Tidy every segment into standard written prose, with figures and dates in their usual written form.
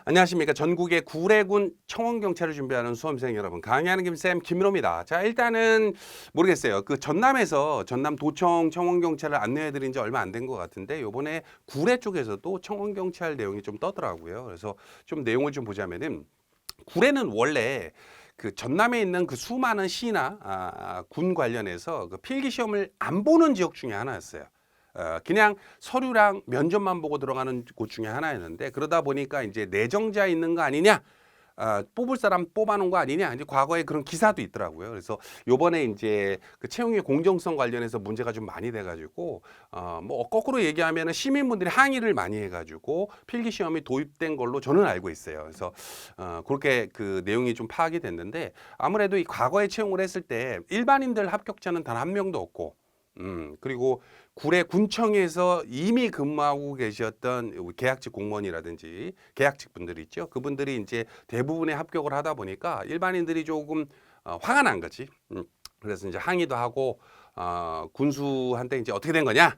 안녕하십니까. 전국의 구례군 청원경찰을 준비하는 수험생 여러분. 강의하는 김쌤 김민호입니다. 자, 일단은 모르겠어요. 그 전남에서 전남도청 청원경찰을 안내해드린 지 얼마 안 된 것 같은데 요번에 구례 쪽에서도 청원경찰 내용이 좀 떠더라고요. 그래서 좀 내용을 좀 보자면은 구례는 원래 그 전남에 있는 그 수많은 시나 군 관련해서 그 필기 시험을 안 보는 지역 중에 하나였어요. 그냥 서류랑 면접만 보고 들어가는 곳 중에 하나였는데 그러다 보니까 이제 내정자 있는 거 아니냐, 뽑을 사람 뽑아놓은 거 아니냐, 이제 과거에 그런 기사도 있더라고요. 그래서 요번에 이제 그 채용의 공정성 관련해서 문제가 좀 많이 돼가지고 뭐 거꾸로 얘기하면은 시민분들이 항의를 많이 해가지고 필기 시험이 도입된 걸로 저는 알고 있어요. 그래서 그렇게 그 내용이 좀 파악이 됐는데 아무래도 이 과거에 채용을 했을 때 일반인들 합격자는 단 한 명도 없고. 그리고 구례 군청에서 이미 근무하고 계셨던 계약직 공무원이라든지 계약직 분들이 있죠. 그분들이 이제 대부분의 합격을 하다 보니까 일반인들이 조금 화가 난 거지. 그래서 이제 항의도 하고 군수한테 이제 어떻게 된 거냐?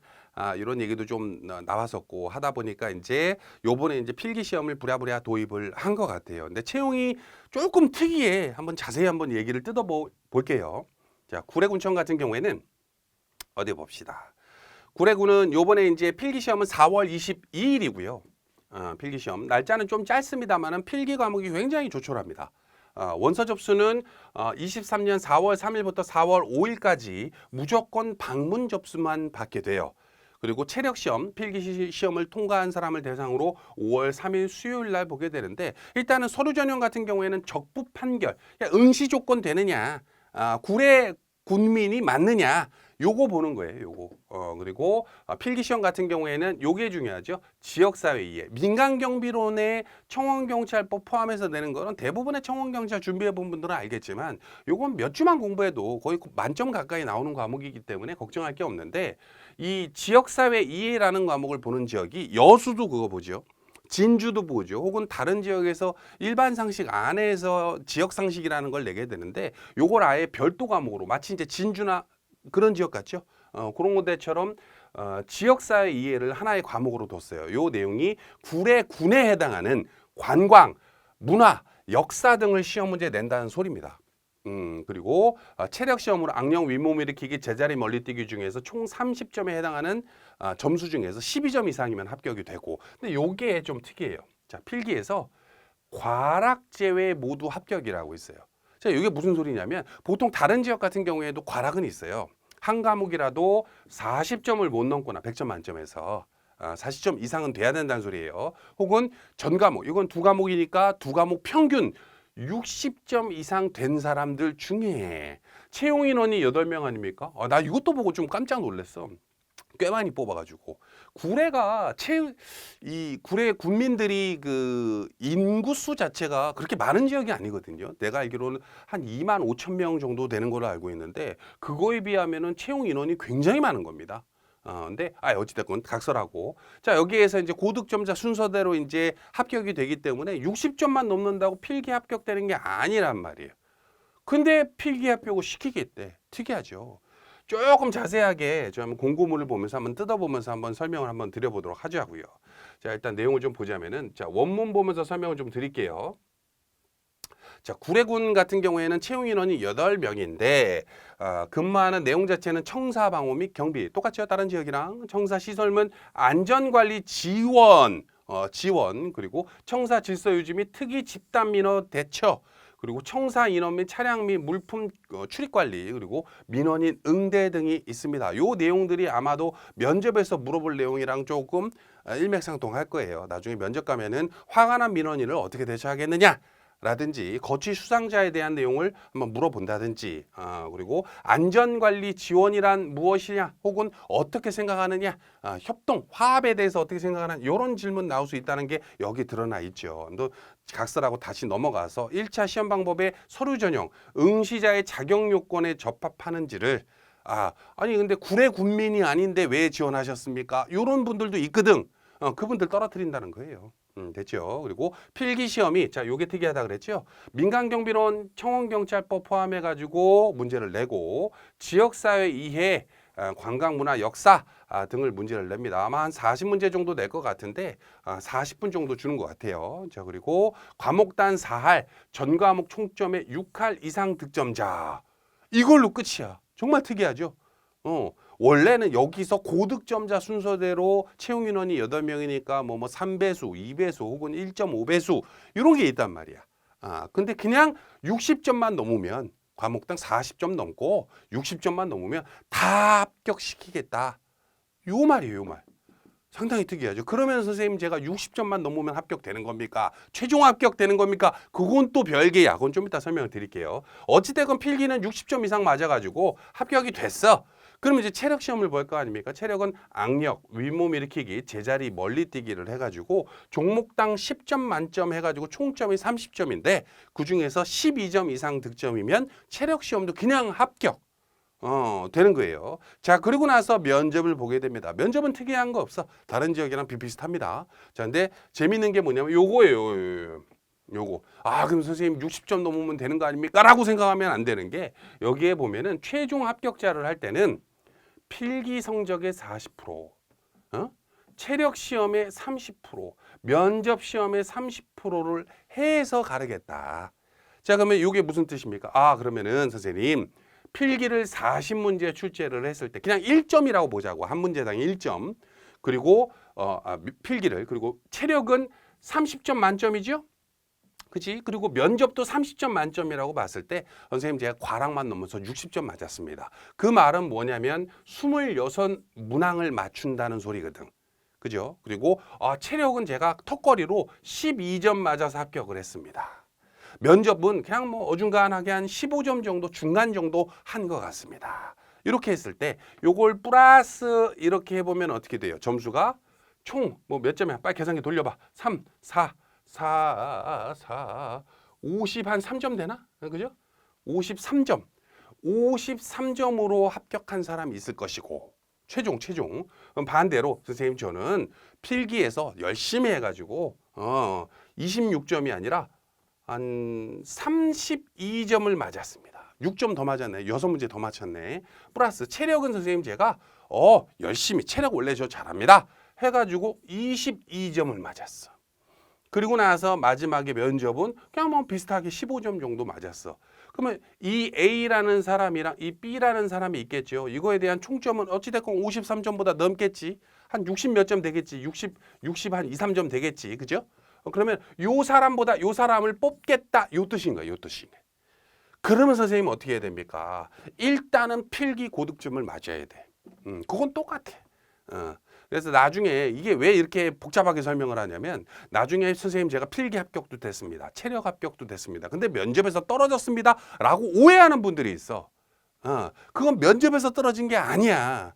이런 얘기도 좀 나왔었고 하다 보니까 이제 요번에 이제 필기 시험을 부랴부랴 도입을 한 것 같아요. 근데 채용이 조금 특이해. 한번 자세히 한번 얘기를 볼게요. 자, 구례군청 같은 경우에는 어디 봅시다. 구례군은 요번에 이제 필기시험은 4월 22일이고요. 필기시험 날짜는 좀 짧습니다만은 필기 과목이 굉장히 조촐합니다. 원서 접수는 23년 4월 3일부터 4월 5일까지 무조건 방문 접수만 받게 돼요. 그리고 체력시험, 필기시험을 통과한 사람을 대상으로 5월 3일 수요일 날 보게 되는데 일단은 서류 전형 같은 경우에는 적부 판결, 응시 조건 되느냐, 구례 군민이 맞느냐, 요거 보는 거예요. 요거. 그리고 필기시험 같은 경우에는 요게 중요하죠. 지역사회 이해. 민간경비론의 청원경찰법 포함해서 내는 거는 대부분의 청원경찰 준비해 본 분들은 알겠지만 요건 몇 주만 공부해도 거의 만점 가까이 나오는 과목이기 때문에 걱정할 게 없는데 이 지역사회 이해라는 과목을 보는 지역이 여수도 그거 보죠. 진주도 보죠. 혹은 다른 지역에서 일반 상식 안에서 지역 상식이라는 걸 내게 되는데 요걸 아예 별도 과목으로 마치 이제 진주나 그런 지역 같죠. 그런 것들처럼 지역사회 이해를 하나의 과목으로 뒀어요. 요 내용이 구례군에 해당하는 관광, 문화, 역사 등을 시험 문제 낸다는 소리입니다. 그리고 체력 시험으로 악령 윗몸 일으키기 제자리 멀리뛰기 중에서 총 30점에 해당하는 점수 중에서 12점 이상이면 합격이 되고. 근데 요게 좀 특이해요. 자, 필기에서 과락 제외 모두 합격이라고 있어요. 자, 이게 무슨 소리냐면 보통 다른 지역 같은 경우에도 과락은 있어요. 한 과목이라도 40점을 못 넘거나 100점 만점에서 40점 이상은 돼야 된다는 소리예요. 혹은 전 과목, 이건 두 과목이니까 두 과목 평균 60점 이상 된 사람들 중에 채용 인원이 8명 아닙니까? 나 이것도 보고 좀 깜짝 놀랐어. 꽤 많이 뽑아가지고 구례가 이 구례 군민들이 그 인구수 자체가 그렇게 많은 지역이 아니거든요. 내가 알기로는 한 2만 5천 명 정도 되는 걸로 알고 있는데 그거에 비하면은 채용 인원이 굉장히 많은 겁니다. 근데 어찌됐건 각설하고 자 여기에서 이제 고득점자 순서대로 이제 합격이 되기 때문에 60점만 넘는다고 필기 합격되는 게 아니란 말이에요. 근데 필기 합격을 시키겠대. 특이하죠. 조금 자세하게 좀 공고문을 보면서 한번 뜯어보면서 한번 설명을 한번 드려보도록 하자고요. 자, 일단 내용을 좀 보자면은 자, 원문 보면서 설명을 좀 드릴게요. 자, 구례군 같은 경우에는 채용 인원이 8명인데 근무하는 내용 자체는 청사 방호 및 경비 똑같죠. 다른 지역이랑 청사 시설물 안전관리 지원 그리고 청사 질서 유지 및 특이 집단 민원 대처 그리고 청사 인원 및 차량 및 물품 출입 관리 그리고 민원인 응대 등이 있습니다. 요 내용들이 아마도 면접에서 물어볼 내용이랑 조금 일맥상통할 거예요. 나중에 면접 가면은 화가 난 민원인을 어떻게 대처하겠느냐 라든지 거취 수상자에 대한 내용을 한번 물어본다든지 그리고 안전관리 지원이란 무엇이냐 혹은 어떻게 생각하느냐 협동 화합에 대해서 어떻게 생각하느냐 이런 질문 나올 수 있다는 게 여기 드러나 있죠. 또 각설하고 다시 넘어가서 1차 시험 방법의 서류 전형 응시자의 자격 요건에 적합하는지를 아니 근데 구례 군민이 아닌데 왜 지원하셨습니까? 이런 분들도 있거든. 그분들 떨어뜨린다는 거예요. 됐죠. 그리고 필기 시험이 자 요게 특이하다 그랬죠. 민간경비론 청원경찰법 포함해 가지고 문제를 내고 지역사회 이해 관광, 문화, 역사 등을 문제를 냅니다. 아마 한 40문제 정도 낼 것 같은데 40분 정도 주는 것 같아요. 자, 그리고 과목단 4할, 전 과목 총점의 6할 이상 득점자. 이걸로 끝이야. 정말 특이하죠? 원래는 여기서 고득점자 순서대로 채용 인원이 8명이니까 뭐 3배수, 2배수 혹은 1.5배수 이런 게 있단 말이야. 근데 그냥 60점만 넘으면 과목당 40점 넘고 60점만 넘으면 다 합격시키겠다. 요 말이에요, 요 말. 상당히 특이하죠. 그러면 선생님 제가 60점만 넘으면 합격되는 겁니까? 최종 합격되는 겁니까? 그건 또 별개야. 그건 좀 이따 설명을 드릴게요. 어찌됐건 필기는 60점 이상 맞아가지고 합격이 됐어. 그러면 이제 체력 시험을 볼 거 아닙니까? 체력은 악력, 윗몸 일으키기, 제자리 멀리 뛰기를 해가지고 종목당 10점 만점 해가지고 총점이 30점인데 그중에서 12점 이상 득점이면 체력 시험도 그냥 합격. 되는 거예요. 자, 그리고 나서 면접을 보게 됩니다. 면접은 특이한 거 없어. 다른 지역이랑 비슷합니다. 자, 근데 재밌는 게 뭐냐면 요거예요. 요거. 그럼 선생님 60점 넘으면 되는 거 아닙니까? 라고 생각하면 안 되는 게 여기에 보면은 최종 합격자를 할 때는 필기 성적의 40%, 체력 시험의 30%, 면접 시험의 30%를 해서 가르겠다. 자, 그러면 이게 무슨 뜻입니까? 그러면은 선생님 필기를 40문제 출제를 했을 때 그냥 1점이라고 보자고. 한 문제당 1점. 그리고 필기를 그리고 체력은 30점 만점이죠? 그치? 그리고 면접도 30점 만점이라고 봤을 때 선생님 제가 과락만 넘어서 60점 맞았습니다. 그 말은 뭐냐면 26문항을 맞춘다는 소리거든. 그죠? 그리고 체력은 제가 턱걸이로 12점 맞아서 합격을 했습니다. 면접은 그냥 뭐 어중간하게 한 15점 정도 중간 정도 한 것 같습니다. 이렇게 했을 때 요걸 플러스 이렇게 해보면 어떻게 돼요? 점수가 총 뭐 몇 점이야? 빨리 계산기 돌려봐. 3, 4, 50 한 3점 되나? 그죠? 53점. 53점으로 합격한 사람이 있을 것이고 최종. 그럼 반대로 선생님 저는 필기에서 열심히 해가지고 26점이 아니라 한 32점을 맞았습니다. 6점 더 맞았네. 6문제 더 맞췄네. 플러스 체력은 선생님 제가 열심히 체력 원래 저 잘합니다. 해가지고 22점을 맞았어. 그리고 나서 마지막에 면접은 그냥 뭐 비슷하게 15점 정도 맞았어. 그러면 이 A라는 사람이랑 이 B라는 사람이 있겠죠. 이거에 대한 총점은 어찌됐건 53점보다 넘겠지. 한 60 몇 점 되겠지. 60 한 2, 3점 되겠지. 그죠? 그러면 요 사람보다 요 사람을 뽑겠다. 요 뜻인 거예요. 요 뜻이. 그러면 선생님 어떻게 해야 됩니까? 일단은 필기 고득점을 맞아야 돼. 그건 똑같아. 그래서 나중에 이게 왜 이렇게 복잡하게 설명을 하냐면 나중에 선생님 제가 필기 합격도 됐습니다. 체력 합격도 됐습니다. 근데 면접에서 떨어졌습니다. 라고 오해하는 분들이 있어. 그건 면접에서 떨어진 게 아니야.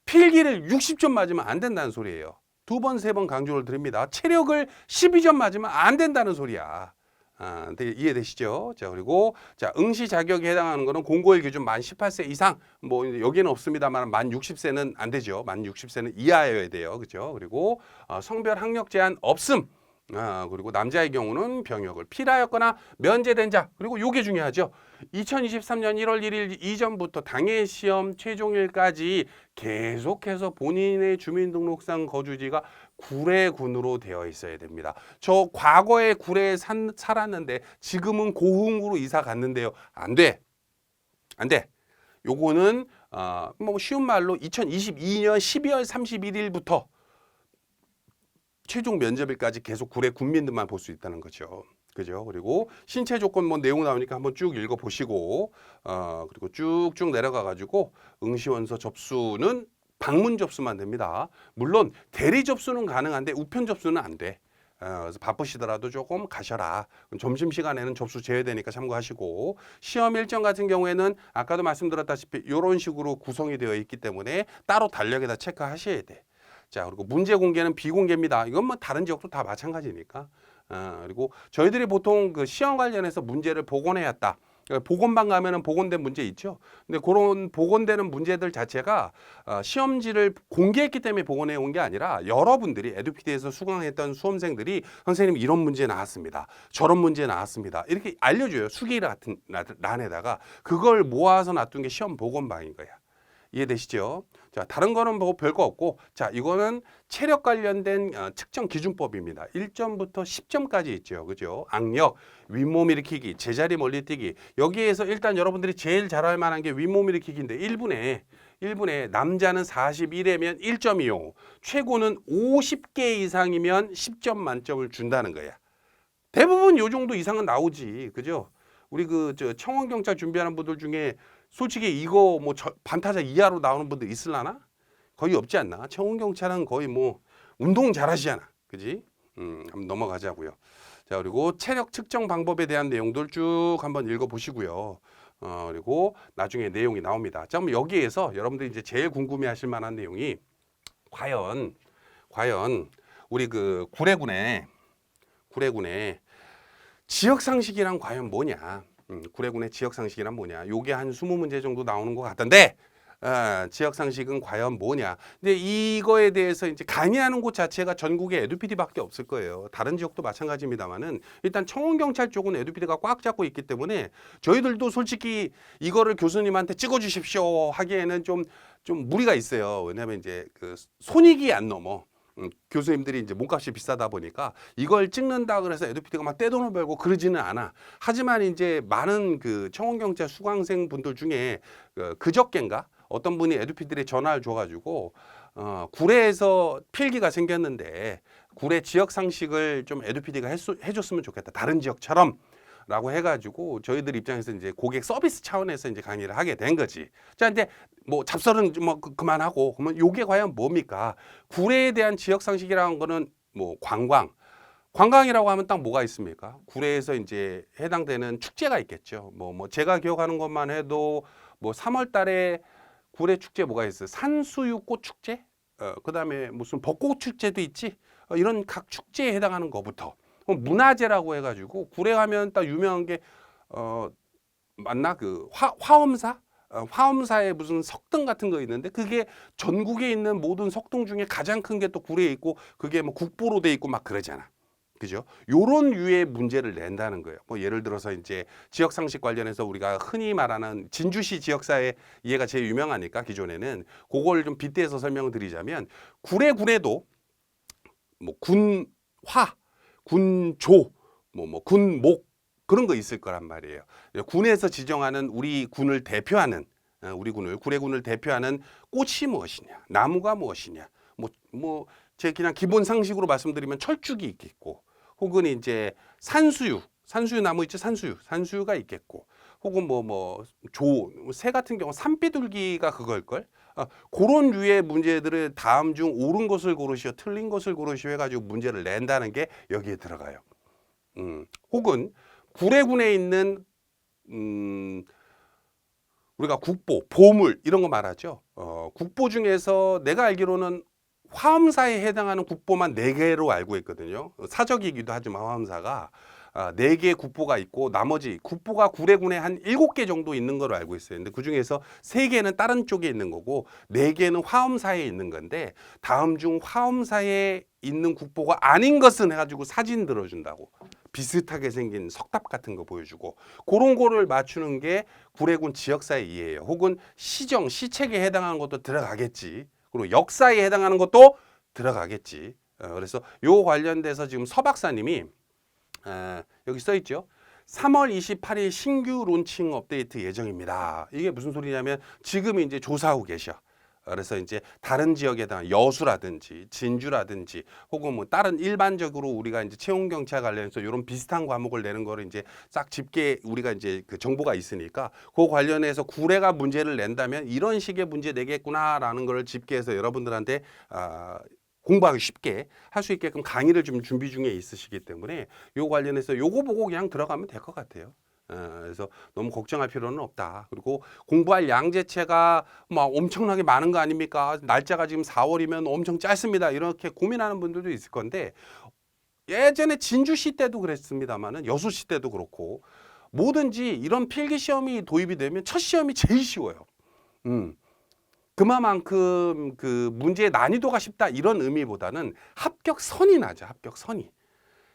필기를 60점 맞으면 안 된다는 소리예요. 2번, 3번 강조를 드립니다. 체력을 12점 맞으면 안 된다는 소리야. 이해되시죠? 자, 그리고 응시 자격에 해당하는 거는 공고일 기준 만 18세 이상, 뭐 여기는 없습니다만 만 60세는 안 되죠. 만 60세는 이하여야 돼요. 그죠? 그리고 성별 학력 제한 없음. 그리고 남자의 경우는 병역을 필하였거나 면제된 자. 그리고 요게 중요하죠. 2023년 1월 1일 이전부터 당해 시험 최종일까지 계속해서 본인의 주민등록상 거주지가 구례군으로 되어 있어야 됩니다. 저 과거에 구례에 살았는데 지금은 고흥으로 이사 갔는데요. 안 돼. 안 돼. 요거는 뭐 쉬운 말로 2022년 12월 31일부터 최종 면접일까지 계속 구례 군민들만 볼 수 있다는 거죠. 그죠? 그리고 신체 조건 뭐 내용 나오니까 한번 쭉 읽어 보시고 그리고 쭉쭉 내려가 가지고 응시원서 접수는 방문 접수만 됩니다. 물론 대리 접수는 가능한데 우편 접수는 안 돼. 그래서 바쁘시더라도 조금 가셔라. 점심시간에는 접수 제외되니까 참고하시고 시험 일정 같은 경우에는 아까도 말씀드렸다시피 이런 식으로 구성이 되어 있기 때문에 따로 달력에다 체크하셔야 돼. 자, 그리고 문제 공개는 비공개입니다. 이건 뭐 다른 지역도 다 마찬가지니까. 그리고 저희들이 보통 그 시험 관련해서 문제를 복원해왔다. 복원방 가면은 복원된 문제 있죠. 근데 그런 복원되는 문제들 자체가 시험지를 공개했기 때문에 복원해 온 게 아니라 여러분들이 에듀피디에서 수강했던 수험생들이 선생님 이런 문제 나왔습니다. 저런 문제 나왔습니다. 이렇게 알려줘요. 수기 같은 란에다가 그걸 모아서 놔둔 게 시험 복원방인 거야. 이해되시죠? 자, 다른 거는 뭐 별거 없고, 자, 이거는 체력 관련된 측정 기준법입니다. 1점부터 10점까지 있죠. 그죠? 악력, 윗몸 일으키기, 제자리 멀리 뛰기. 여기에서 일단 여러분들이 제일 잘할 만한 게 윗몸 일으키기인데 1분에 남자는 41회면 1점이요. 최고는 50개 이상이면 10점 만점을 준다는 거야. 대부분 요 정도 이상은 나오지. 그죠? 우리 저 청원경찰 준비하는 분들 중에 솔직히 이거 뭐 반타자 이하로 나오는 분들 있을라나? 거의 없지 않나? 청원경찰은 거의 뭐 운동 잘하시잖아. 그지? 한번 넘어가자고요. 자, 그리고 체력 측정 방법에 대한 내용들 쭉 한번 읽어보시고요. 그리고 나중에 내용이 나옵니다. 자, 그럼 여기에서 여러분들이 이제 제일 궁금해하실 만한 내용이 과연 우리 그 구례군의 지역상식이란 과연 뭐냐? 구례군의 지역상식이란 뭐냐? 요게 한 20문제 정도 나오는 것 같던데, 지역상식은 과연 뭐냐? 근데 이거에 대해서 이제 강의하는 곳 자체가 전국에 에듀피디밖에 없을 거예요. 다른 지역도 마찬가지입니다만은 일단 청원경찰 쪽은 에듀피디가 꽉 잡고 있기 때문에 저희들도 솔직히 이거를 교수님한테 찍어주십시오 하기에는 좀 무리가 있어요. 왜냐하면 이제 그 손익이 안 넘어. 교수님들이 이제 몸값이 비싸다 보니까 이걸 찍는다 그래서 에듀피디가 막 떼돈을 벌고 그러지는 않아. 하지만 이제 많은 그 청원경찰 수강생 분들 중에 그저껜가 어떤 분이 에듀피디에 전화를 줘가지고 구례에서 필기가 생겼는데 구례 지역 상식을 좀 에듀피디가 해줬으면 좋겠다. 다른 지역처럼. 라고 해가지고 저희들 입장에서 이제 고객 서비스 차원에서 이제 강의를 하게 된 거지. 자, 이제 뭐 잡설은 뭐 그만하고 그러면 요게 과연 뭡니까? 구례에 대한 지역 상식이라는 거는 뭐 관광이라고 하면 딱 뭐가 있습니까? 구례에서 이제 해당되는 축제가 있겠죠. 뭐 제가 기억하는 것만 해도 뭐 3월 달에 구례 축제 뭐가 있어요? 산수유 꽃 축제? 그다음에 무슨 벚꽃 축제도 있지? 이런 각 축제에 해당하는 거부터 문화재라고 해가지고 구례 하면 딱 유명한 게 맞나 그 화엄사 화엄사에 무슨 석등 같은 거 있는데 그게 전국에 있는 모든 석등 중에 가장 큰 게 또 구례에 있고 그게 뭐 국보로 돼 있고 막 그러잖아. 그죠? 요런 유의 문제를 낸다는 거예요. 뭐 예를 들어서 이제 지역 상식 관련해서 우리가 흔히 말하는 진주시 지역사회 이해가 제일 유명하니까 기존에는 그걸 좀 빗대서 설명을 드리자면 구례군에도 뭐 군화 군조, 군목 그런 거 있을 거란 말이에요. 군에서 지정하는 우리 군을 대표하는 구례군을 대표하는 꽃이 무엇이냐, 나무가 무엇이냐, 제 그냥 기본 상식으로 말씀드리면 철쭉이 있겠고, 혹은 이제 산수유 나무 있죠, 산수유가 있겠고, 혹은 새 같은 경우 산비둘기가 그걸 걸. 그런 류의 문제들을 다음 중 옳은 것을 고르시오, 틀린 것을 고르시오 해가지고 문제를 낸다는 게 여기에 들어가요. 혹은 구례군에 있는 우리가 국보, 보물 이런 거 말하죠. 국보 중에서 내가 알기로는 화엄사에 해당하는 국보만 4개로 알고 있거든요. 사적이기도 하지만 화엄사가 4개의 국보가 있고 나머지 국보가 구례군에 한 7개 정도 있는 걸로 알고 있어요. 근데 그중에서 3개는 다른 쪽에 있는 거고 4개는 화엄사에 있는 건데 다음 중 화엄사에 있는 국보가 아닌 것은 해가지고 사진 들어준다고. 비슷하게 생긴 석탑 같은 거 보여주고 그런 거를 맞추는 게 구례군 지역사회 이해예요. 혹은 시책에 해당하는 것도 들어가겠지. 그리고 역사에 해당하는 것도 들어가겠지. 그래서 요 관련돼서 지금 서 박사님이 여기 써 있죠. 3월 28일 신규 론칭 업데이트 예정입니다. 이게 무슨 소리냐면 지금 이제 조사하고 계셔. 그래서 이제 다른 지역에 대한 여수라든지 진주라든지 혹은 뭐 다른 일반적으로 우리가 이제 채용 경찰 관련해서 이런 비슷한 과목을 내는 거를 이제 싹 집계 우리가 이제 그 정보가 있으니까 그 관련해서 구례가 문제를 낸다면 이런 식의 문제 내겠구나라는 걸 집계해서 여러분들한테 공부하기 쉽게 할 수 있게끔 강의를 좀 준비 중에 있으시기 때문에 요 관련해서 요거 보고 그냥 들어가면 될 것 같아요. 그래서 너무 걱정할 필요는 없다. 그리고 공부할 양 자체가 막 엄청나게 많은 거 아닙니까? 날짜가 지금 4월이면 엄청 짧습니다. 이렇게 고민하는 분들도 있을 건데 예전에 진주시 때도 그랬습니다만은 여수시 때도 그렇고 뭐든지 이런 필기 시험이 도입이 되면 첫 시험이 제일 쉬워요. 그만큼 그 문제의 난이도가 쉽다 이런 의미보다는 합격선이 나죠. 합격선이.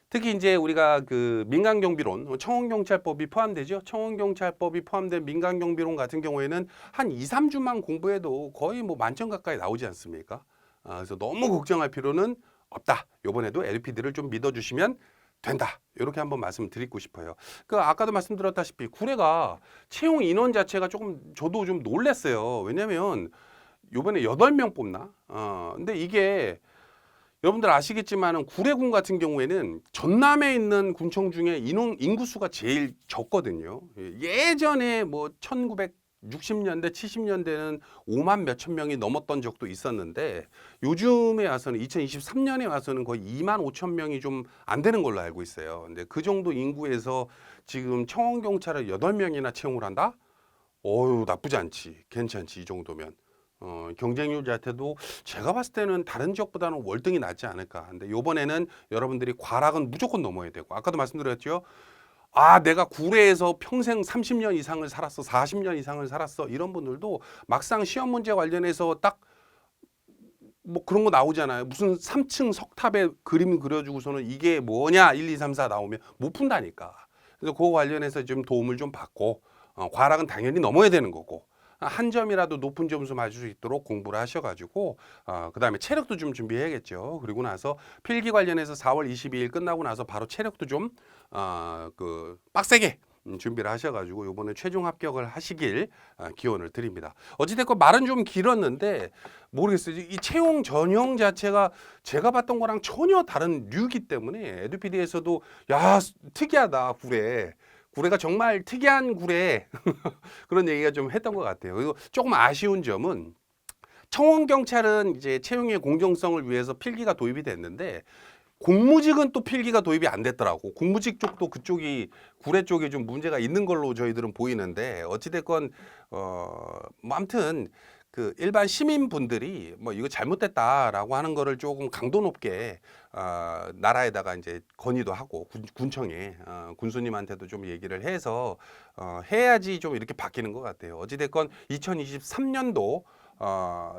특히 이제 우리가 그 민간경비론, 청원경찰법이 포함되죠. 청원경찰법이 포함된 민간경비론 같은 경우에는 한 2, 3주만 공부해도 거의 뭐 만점 가까이 나오지 않습니까? 그래서 너무 걱정할 필요는 없다. 요번에도 LPD를 좀 믿어주시면 된다. 이렇게 한번 말씀드리고 싶어요. 그 아까도 말씀드렸다시피 구례가 채용 인원 자체가 조금 저도 좀 놀랐어요. 왜냐면 요번에 8명 뽑나? 근데 이게 여러분들 아시겠지만은 구례군 같은 경우에는 전남에 있는 군청 중에 인구수가 제일 적거든요. 예전에 뭐 1960년대, 70년대는 5만 몇천 명이 넘었던 적도 있었는데 요즘에 와서는 2023년에 와서는 거의 2만 5천 명이 좀 안 되는 걸로 알고 있어요. 근데 그 정도 인구에서 지금 청원경찰을 8명이나 채용을 한다? 어유 나쁘지 않지. 괜찮지. 이 정도면. 경쟁률 자체도 제가 봤을 때는 다른 지역보다는 월등히 낫지 않을까. 근데 요번에는 여러분들이 과락은 무조건 넘어야 되고 아까도 말씀드렸죠. 내가 구례에서 평생 30년 이상을 살았어. 40년 이상을 살았어. 이런 분들도 막상 시험 문제 관련해서 딱 뭐 그런 거 나오잖아요. 무슨 3층 석탑에 그림 그려주고서는 이게 뭐냐 1, 2, 3, 4 나오면 못 푼다니까. 그래서 그거 관련해서 좀 도움을 좀 받고 과락은 당연히 넘어야 되는 거고 한 점이라도 높은 점수 맞을 수 있도록 공부를 하셔가지고 그다음에 체력도 좀 준비해야겠죠. 그리고 나서 필기 관련해서 4월 22일 끝나고 나서 바로 체력도 좀 빡세게 준비를 하셔가지고 이번에 최종 합격을 하시길 기원을 드립니다. 어찌됐건 말은 좀 길었는데 모르겠어요. 이 채용 전형 자체가 제가 봤던 거랑 전혀 다른 류이기 때문에 에듀피디에서도 야 특이하다 구례. 구례가 정말 특이한 구례 그런 얘기가 좀 했던 것 같아요. 그리고 조금 아쉬운 점은 청원경찰은 이제 채용의 공정성을 위해서 필기가 도입이 됐는데 공무직은 또 필기가 도입이 안 됐더라고. 공무직 쪽도 그쪽이 구례 쪽에 좀 문제가 있는 걸로 저희들은 보이는데 어찌됐건 뭐 아무튼 그 일반 시민분들이 뭐 이거 잘못됐다라고 하는 거를 조금 강도 높게 나라에다가 이제 건의도 하고 군청에 군수님한테도 좀 얘기를 해서 해야지 좀 이렇게 바뀌는 것 같아요. 어찌됐건 2023년도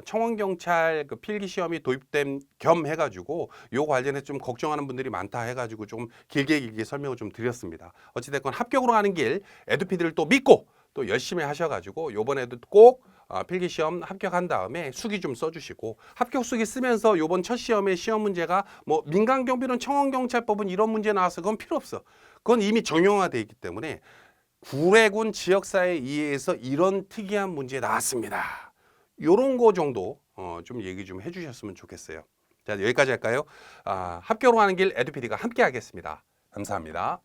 청원경찰 그 필기 시험이 도입된 겸 해가지고 요 관련해서 좀 걱정하는 분들이 많다 해가지고 좀 길게 설명을 좀 드렸습니다. 어찌됐건 합격으로 가는 길 에듀피디를 또 믿고 또 열심히 하셔가지고 요번에도 꼭 필기 시험 합격한 다음에 수기 좀 써주시고 합격 수기 쓰면서 요번 첫 시험의 시험 문제가 뭐 민간경비론 청원경찰법은 이런 문제 나와서 그건 필요 없어. 그건 이미 정형화돼 있기 때문에 구례군 지역사회 이해에서 이런 특이한 문제 나왔습니다. 요런 거 정도 좀 얘기 좀 해주셨으면 좋겠어요. 자, 여기까지 할까요? 합격으로 가는 길 에듀피디가 함께 하겠습니다. 감사합니다.